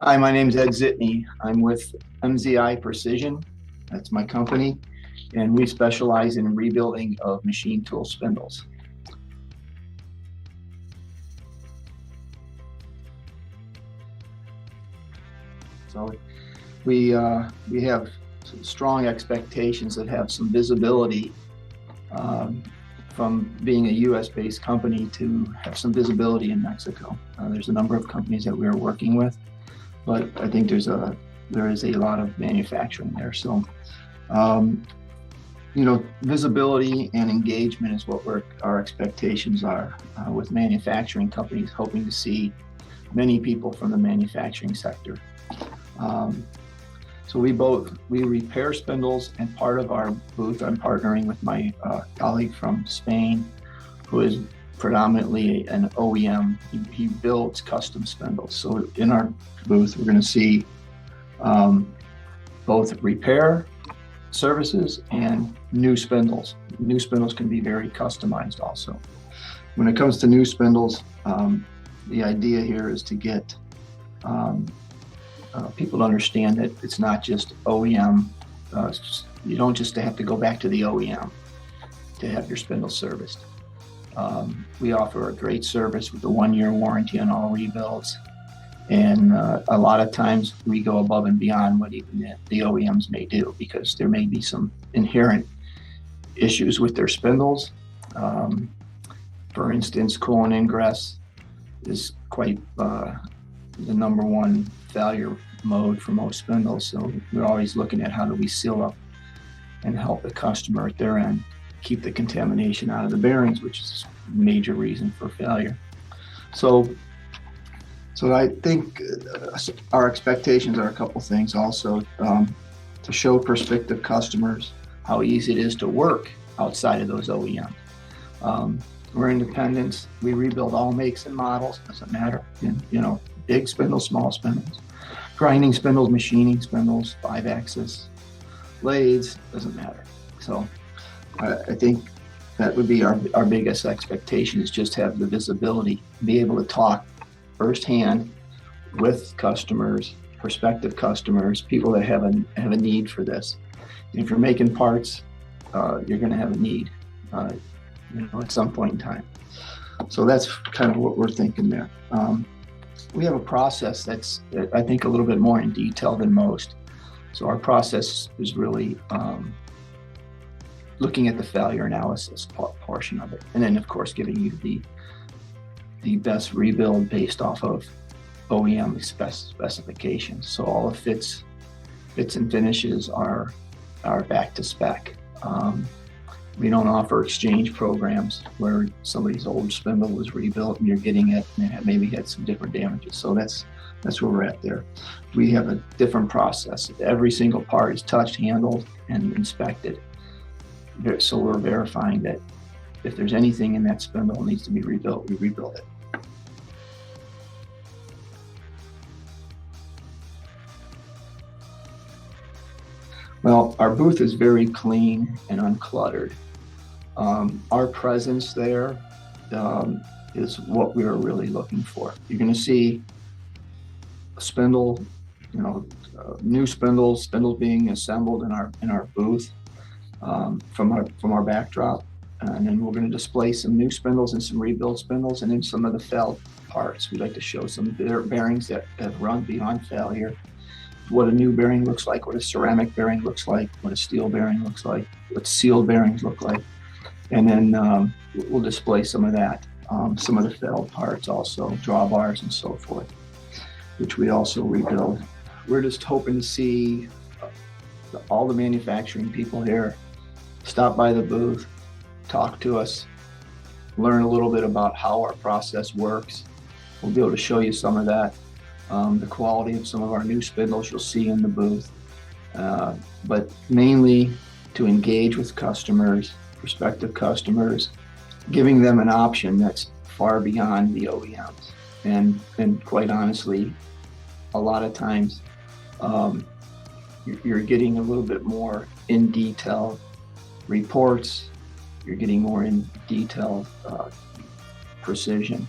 Hi, my name's Ed Zitney. I'm with MZI Precision. That's my company, and we specialize in rebuilding of machine tool spindles. So we have strong expectations that have some visibility from being a U.S.-based company to have some visibility in Mexico. There's a number of companies that we're working with, but I think there is a lot of manufacturing there. So, visibility and engagement is what our expectations are with manufacturing companies, hoping to see many people from the manufacturing sector. So we repair spindles, and part of our booth, I'm partnering with my colleague from Spain, who is predominantly an OEM. He builds custom spindles. So in our booth, we're going to see both repair services and new spindles. New spindles can be very customized also. When it comes to new spindles, the idea here is to get people to understand that it's not just OEM. You don't just have to go back to the OEM to have your spindle serviced. We offer a great service with a 1-year warranty on all rebuilds. And a lot of times we go above and beyond what even the OEMs may do, because there may be some inherent issues with their spindles. For instance, coolant ingress is quite the number one failure mode for most spindles. So we're always looking at how do we seal up and help the customer at their end keep the contamination out of the bearings, which is a major reason for failure. So I think our expectations are a couple things also, to show prospective customers how easy it is to work outside of those OEMs. We're independents. We rebuild all makes and models, doesn't matter. Big spindles, small spindles, grinding spindles, machining spindles, 5-axis lathes, doesn't matter. So I think that would be our biggest expectation, is just have the visibility, be able to talk firsthand with customers, prospective customers, people that have a need for this. And if you're making parts, you're going to have a need, at some point in time. So that's kind of what we're thinking there. We have a process that's, I think, a little bit more in detail than most. So our process is really looking at the failure analysis portion of it, and then of course giving you the best rebuild based off of OEM specifications. So all the fits and finishes are back to spec. We don't offer exchange programs where somebody's old spindle was rebuilt and you're getting it and it maybe had some different damages. So that's where we're at there. We have a different process. Every single part is touched, handled, and inspected. So we're verifying that if there's anything in that spindle that needs to be rebuilt, we rebuild it. Well, our booth is very clean and uncluttered. Our presence there is what we're really looking for. You're going to see a spindle, new spindles being assembled in our booth from our backdrop, and then we're going to display some new spindles and some rebuild spindles, and then some of the failed parts. We'd like to show some bearings that have run beyond failure, what a new bearing looks like, what a ceramic bearing looks like, what a steel bearing looks like, what sealed bearings look like. And then we'll display some of that, some of the failed parts also, drawbars and so forth, which we also rebuild. We're just hoping to see all the manufacturing people here stop by the booth, talk to us, learn a little bit about how our process works. We'll be able to show you some of that. The quality of some of our new spindles you'll see in the booth, but mainly to engage with customers, prospective customers, giving them an option that's far beyond the OEMs. And quite honestly, a lot of times you're getting a little bit more in detail reports, you're getting more in detail precision.